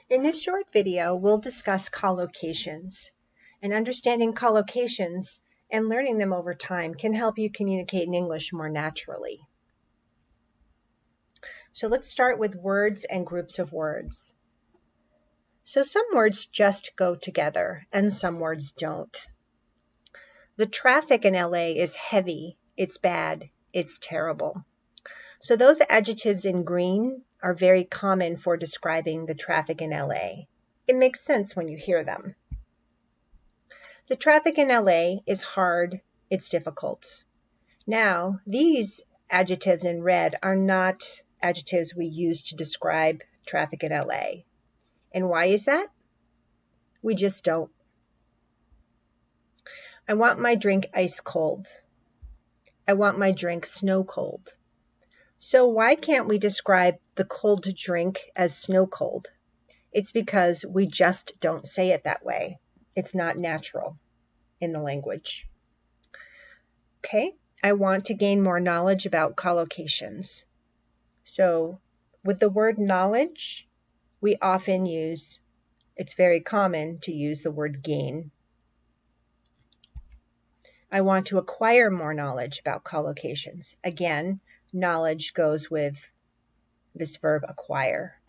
In this short video, we'll discuss collocations. And understanding collocations and learning them over time can help you communicate in English more naturally. So let's start with words and groups of words. So some words just go together and some words don't. The traffic in LA is heavy, it's bad, it's terrible. So those adjectives in green are very common for describing the traffic in LA. It makes sense when you hear them. The traffic in LA is hard, it's difficult. Now, these adjectives in red are not adjectives we use to describe traffic in LA. And why is that? We just don't. I want my drink ice cold. I want my drink snow cold. So why can't we describe the cold drink as snow cold? It's because we just don't say it that way. It's not natural in the language. Okay, I want to gain more knowledge about collocations. So with the word knowledge, we often use, it's very common to use the word gain. I want to acquire more knowledge about collocations. Again, knowledge goes with this verb acquire.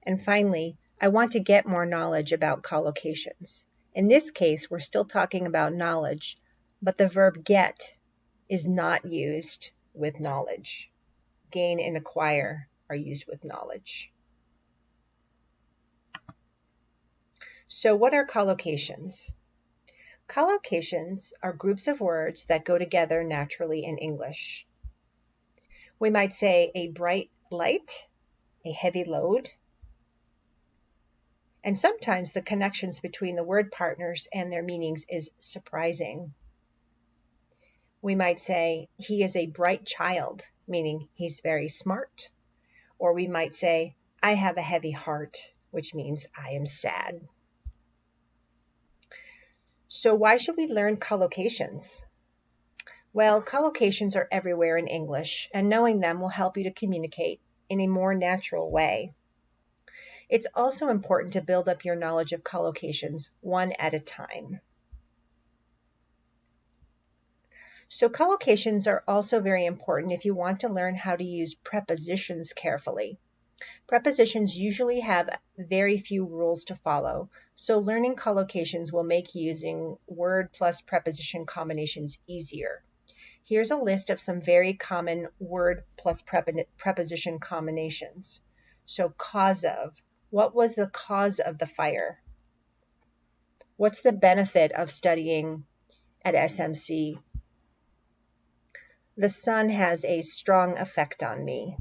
And finally, I want to get more knowledge about collocations. In this case, we're still talking about knowledge, but the verb get is not used with knowledge. Gain and acquire are used with knowledge. So what are collocations? Collocations are groups of words that go together naturally in English. We might say a bright light, a heavy load, and sometimes the connections between the word partners and their meanings is surprising. We might say, he is a bright child, meaning he's very smart. Or we might say, I have a heavy heart, which means I am sad. So why should we learn collocations? Well, collocations are everywhere in English, and knowing them will help you to communicate in a more natural way. It's also important to build up your knowledge of collocations one at a time. So collocations are also very important if you want to learn how to use prepositions carefully. Prepositions usually have very few rules to follow, so learning collocations will make using word plus preposition combinations easier. Here's a list of some very common word plus preposition combinations. So cause of. What was the cause of the fire? What's the benefit of studying at SMC? The sun has a strong effect on me.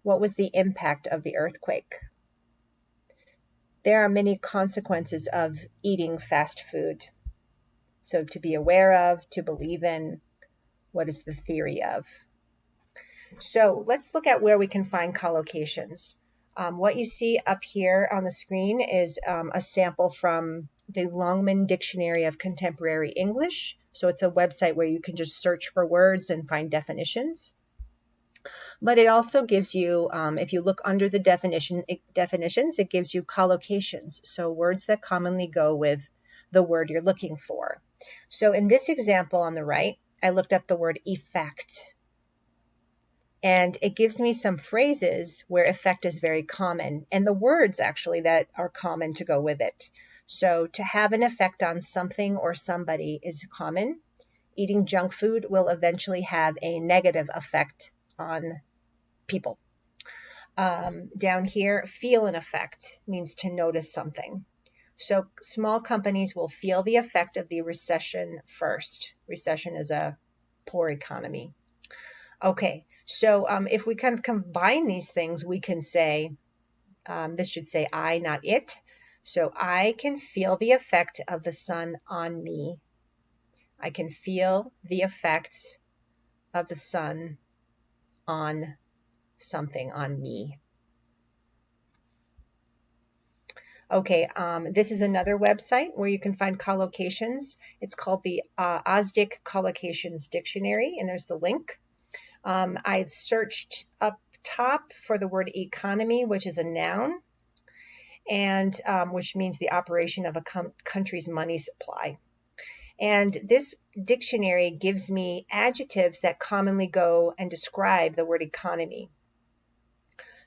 What was the impact of the earthquake? There are many consequences of eating fast food. So to be aware of, to believe in, what is the theory of? So let's look at where we can find collocations. What you see up here on the screen is a sample from the Longman Dictionary of Contemporary English. So it's a website where you can just search for words and find definitions. But it also gives you, if you look under the definitions, it gives you collocations. So words that commonly go with the word you're looking for. So in this example on the right, I looked up the word effect. And it gives me some phrases where effect is very common, and the words actually that are common to go with it. So to have an effect on something or somebody is common. Eating junk food will eventually have a negative effect on people. Down here, feel an effect means to notice something. So small companies will feel the effect of the recession first. Recession is a poor economy. Okay, so if we kind of combine these things, we can say, this should say I, not it. So I can feel the effect of the sun on me. I can feel the effect of the sun on something, on me. Okay, this is another website where you can find collocations. It's called the OSDIC Collocations Dictionary, and there's the link. I searched up top for the word economy, which is a noun, and which means the operation of a country's money supply. And this dictionary gives me adjectives that commonly go and describe the word economy.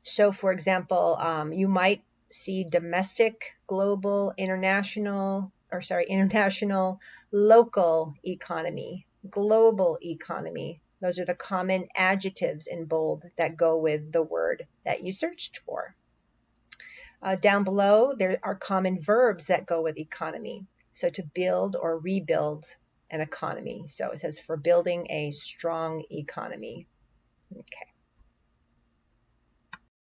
So, for example, you might see domestic, global, international, local economy, global economy. Those are the common adjectives in bold that go with the word that you searched for. Down below, there are common verbs that go with economy. So to build or rebuild an economy. So it says for building a strong economy. Okay.